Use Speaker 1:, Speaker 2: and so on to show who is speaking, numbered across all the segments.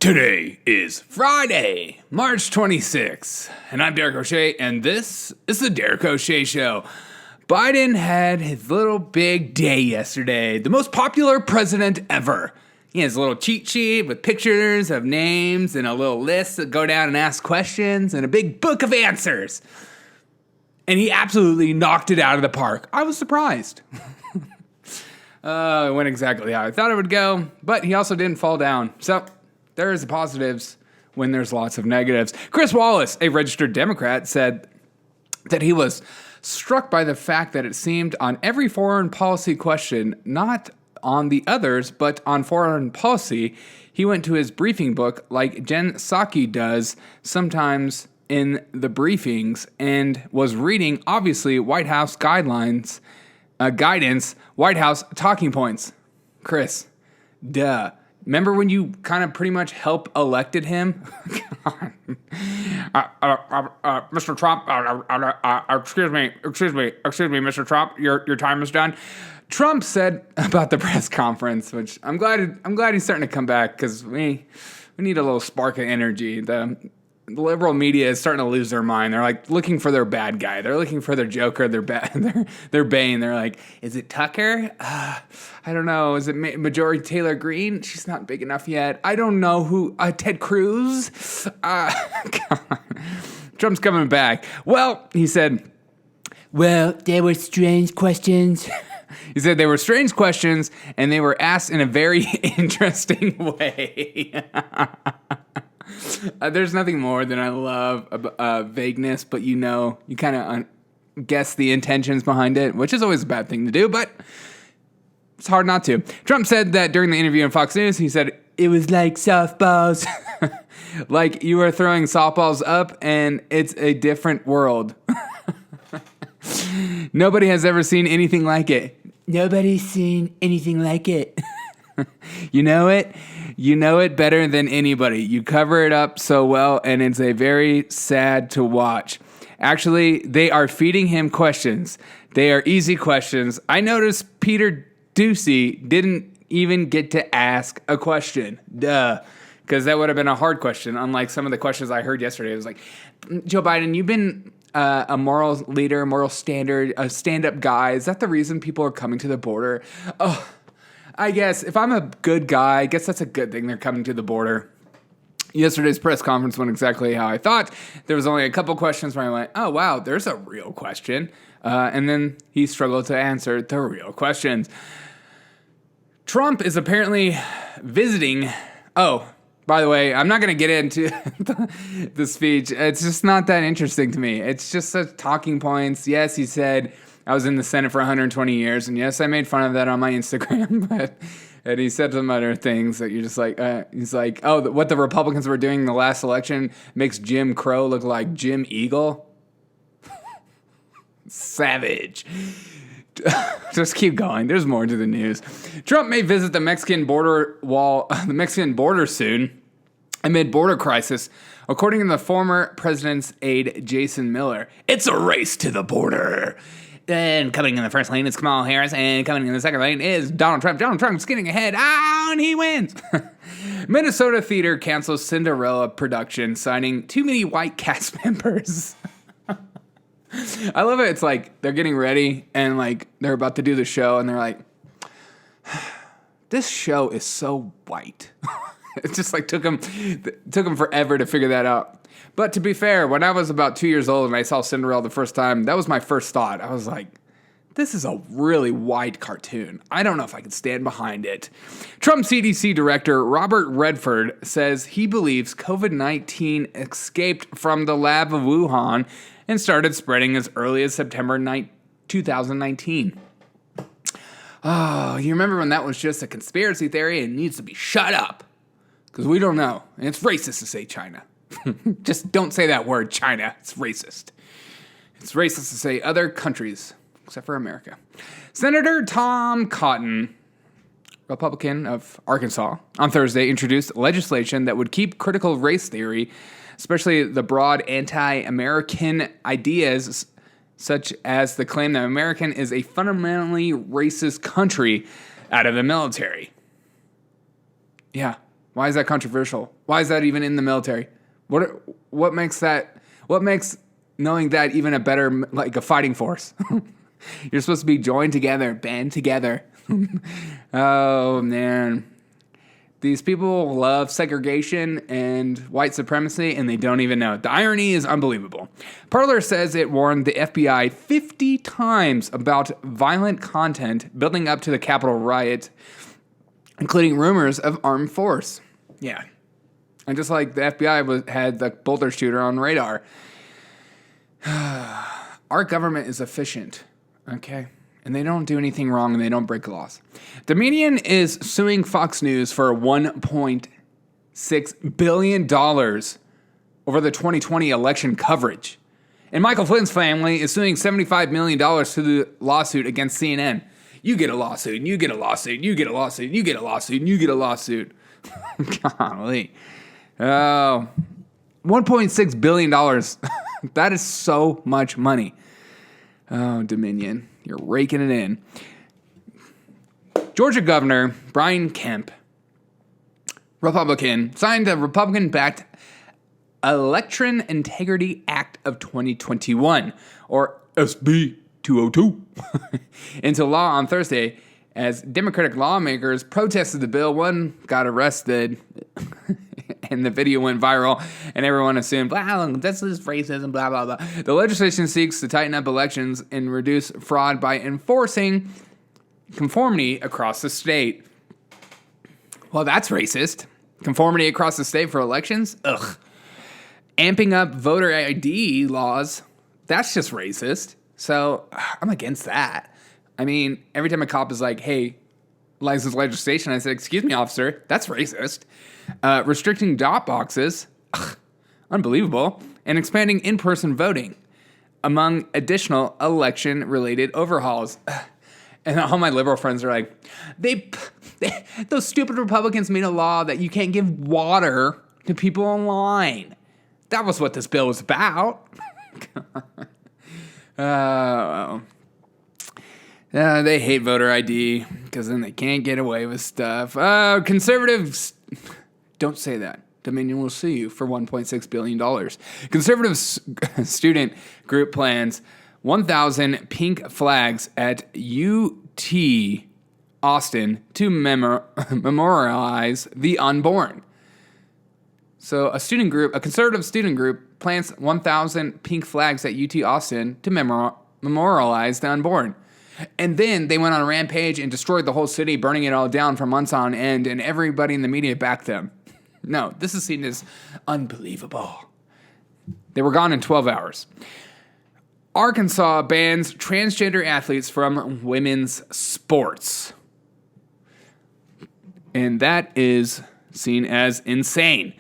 Speaker 1: Today is Friday, March 26th, and I'm Derek O'Shea, and this is the Derek O'Shea Show. Biden had his little big day yesterday, the most popular president ever. He has a little cheat sheet with pictures of names and a little list to go down and ask questions and a big book of answers. And he absolutely knocked it out of the park. I was surprised. It went exactly how I thought it would go, but he also didn't fall down. So there is the positives when there's lots of negatives. Chris Wallace, a registered Democrat, said that he was struck by the fact that it seemed on every foreign policy question, not on the others, but on foreign policy, he went to his briefing book like Jen Psaki does sometimes in the briefings and was reading, obviously, White House guidance, White House talking points. Chris, duh. Remember when you kind of pretty much elected him? Mr. Trump, excuse me, Mr. Trump, your time is done. Trump said about the press conference, which I'm glad he's starting to come back because we need a little spark of energy. The liberal media is starting to lose their mind. They're like looking for their bad guy. They're looking for their Joker, their Bane. They're like, is it Tucker? I don't know. Is it Marjorie Taylor Greene? She's not big enough yet. I don't know who. Ted Cruz? Trump's coming back. Well, he said, there were strange questions. He said they were strange questions, and they were asked in a very interesting way. There's nothing more than I love vagueness, but you kind of guess the intentions behind it, which is always a bad thing to do, but it's hard not to. Trump said that during the interview on Fox News, he said, it was like softballs. Like you are throwing softballs up, and it's a different world. Nobody has ever seen anything like it. Nobody's seen anything like it. You know it? You know it better than anybody. You cover it up so well, and it's a very sad to watch. Actually, they are feeding him questions. They are easy questions. I noticed Peter Doocy didn't even get to ask a question. Duh. Because that would have been a hard question, unlike some of the questions I heard yesterday. It was like, Joe Biden, you've been a moral leader, moral standard, a stand-up guy. Is that the reason people are coming to the border? Oh, I guess if I'm a good guy, I guess that's a good thing they're coming to the border. Yesterday's press conference went exactly how I thought. There was only a couple questions where I went, oh, wow, there's a real question. And then he struggled to answer the real questions. Trump is apparently visiting. Oh, by the way, I'm not going to get into the speech. It's just not that interesting to me. It's just talking points. Yes, he said, I was in the Senate for 120 years, and yes, I made fun of that on my Instagram, and he said some other things that you're just like, he's like, oh, what the Republicans were doing in the last election makes Jim Crow look like Jim Eagle? Savage. Just keep going. There's more to the news. Trump may visit the Mexican border soon amid border crisis, according to the former president's aide, Jason Miller. It's a race to the border. And coming in the first lane is Kamala Harris, and coming in the second lane is Donald Trump. Donald Trump's getting ahead, and he wins. Minnesota theater cancels Cinderella production, citing too many white cast members. I love it. It's like they're getting ready, and like they're about to do the show, and they're like, this show is so white. It just like took them forever to figure that out. But to be fair, when I was about 2 years old and I saw Cinderella the first time, that was my first thought. I was like, this is a really white cartoon. I don't know if I could stand behind it. Trump CDC Director Robert Redfield says he believes COVID-19 escaped from the lab of Wuhan and started spreading as early as September 2019. Oh, you remember when that was just a conspiracy theory and needs to be shut up? Because we don't know. And it's racist to say China. Just don't say that word, China. It's racist. It's racist to say other countries, except for America. Senator Tom Cotton, Republican of Arkansas, on Thursday introduced legislation that would keep critical race theory, especially the broad anti-American ideas such as the claim that America is a fundamentally racist country, out of the military. Yeah, Why is that controversial? Why is that even in the military? What makes knowing that even a better, like a fighting force? You're supposed to be joined together, band together. Oh, man. These people love segregation and white supremacy, and they don't even know. The irony is unbelievable. Parler says it warned the FBI 50 times about violent content building up to the Capitol riot, including rumors of armed force. Yeah. And just like the FBI had the Boulder shooter on radar. Our government is efficient, okay? And they don't do anything wrong, and they don't break laws. Dominion is suing Fox News for $1.6 billion over the 2020 election coverage. And Michael Flynn's family is suing $75 million to the lawsuit against CNN. You get a lawsuit, and you get a lawsuit, and you get a lawsuit, and you get a lawsuit, and you get a lawsuit. Golly. Oh, $1.6 billion. That is so much money. Oh, Dominion. You're raking it in. Georgia Governor Brian Kemp, Republican, signed a Republican-backed Election Integrity Act of 2021, or SB 202, into law on Thursday as Democratic lawmakers protested the bill. One got arrested, and the video went viral, and everyone assumed, wow, this is racism, blah, blah, blah. The legislation seeks to tighten up elections and reduce fraud by enforcing conformity across the state. Well, that's racist. Conformity across the state for elections? Ugh. Amping up voter ID laws? That's just racist. So I'm against that. I mean, every time a cop is like, hey, license legislation, I said, excuse me, officer, that's racist. Restricting drop boxes, unbelievable, and expanding in-person voting, among additional election-related overhauls. And all my liberal friends are like, those stupid Republicans made a law that you can't give water to people online. That was what this bill was about. They hate voter ID because then they can't get away with stuff. Conservatives, don't say that. Dominion will sue you for $1.6 billion. Conservative student group plans 1,000 pink flags at UT Austin to memorialize the unborn. So a conservative student group plants 1,000 pink flags at UT Austin to memorialize the unborn. And then they went on a rampage and destroyed the whole city, burning it all down for months on end, and everybody in the media backed them. No, this is seen as unbelievable. They were gone in 12 hours. Arkansas bans transgender athletes from women's sports. And that is seen as insane.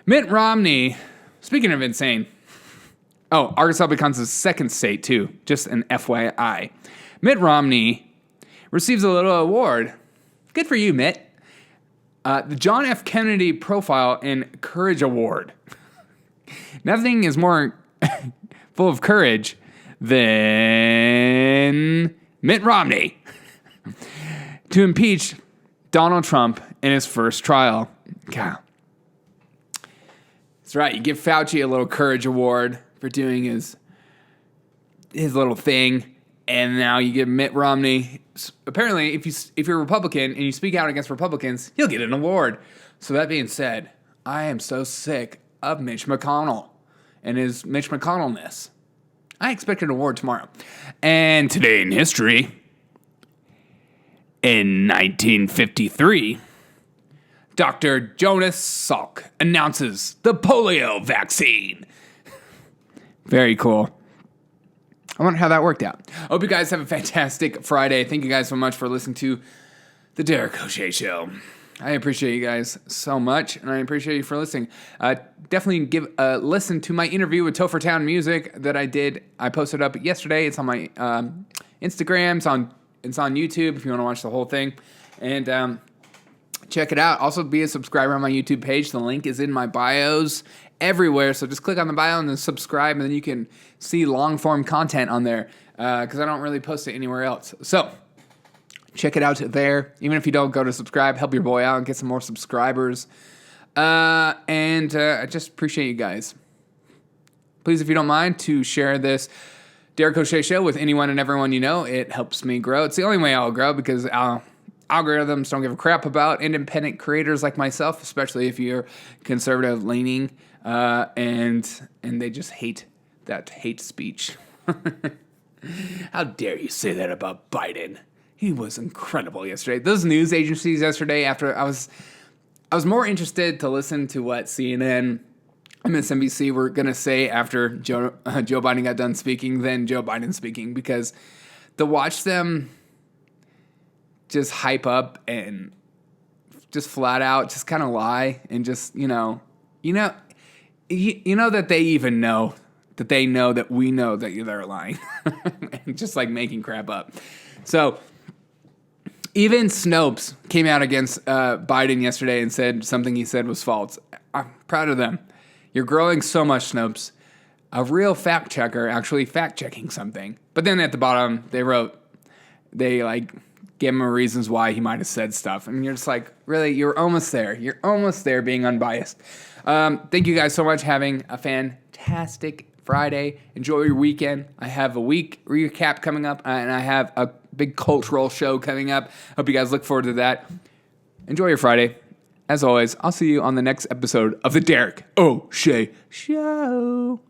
Speaker 1: Mitt Romney, speaking of insane, Arkansas becomes the second state too, just an FYI. Mitt Romney receives a little award. Good for you, Mitt. The John F. Kennedy Profile and Courage Award. Nothing is more full of courage than Mitt Romney to impeach Donald Trump in his first trial. God. That's right. You give Fauci a little courage award for doing his little thing. And now you give Mitt Romney, apparently, if you're a Republican and you speak out against Republicans, you'll get an award. So that being said, I am so sick of Mitch McConnell and his Mitch McConnell-ness. I expect an award tomorrow. And today in history, in 1953, Dr. Jonas Salk announces the polio vaccine. Very cool. I wonder how that worked out. I hope you guys have a fantastic Friday. Thank you guys so much for listening to The Derek O'Shea Show. I appreciate you guys so much, and I appreciate you for listening. Definitely give a listen to my interview with Topher Town Music that I did. I posted up yesterday. It's on my Instagram. It's on YouTube if you want to watch the whole thing. And check it out. Also, be a subscriber on my YouTube page. The link is in my bios everywhere. So just click on the bio and then subscribe, and then you can see long-form content on there because I don't really post it anywhere else. So Check it out there. Even if you don't go to subscribe, help your boy out and get some more subscribers. And I just appreciate you guys. Please, if you don't mind, to share this Derek O'Shea Show with anyone and everyone you know. It helps me grow. It's the only way I'll grow, because algorithms don't give a crap about independent creators like myself, especially if you're conservative leaning, and they just hate that hate speech. How dare you say that about Biden? He was incredible yesterday. Those news agencies yesterday, after I was more interested to listen to what CNN and MSNBC were going to say after Joe Biden got done speaking than Joe Biden speaking, because to watch them just hype up and just flat out just kind of lie and just, you know that they even know that they know that we know that they're lying and just like making crap up. So even Snopes came out against Biden yesterday and said something he said was false. I'm proud of them. You're growing so much, Snopes. A real fact checker actually fact checking something. But then at the bottom, they gave him reasons why he might have said stuff. And you're just like, really, you're almost there. You're almost there being unbiased. Thank you guys so much. Having a fantastic Friday. Enjoy your weekend. I have a week recap coming up, and I have a big cultural show coming up. Hope you guys look forward to that. Enjoy your Friday. As always, I'll see you on the next episode of the Derek O'Shea Show.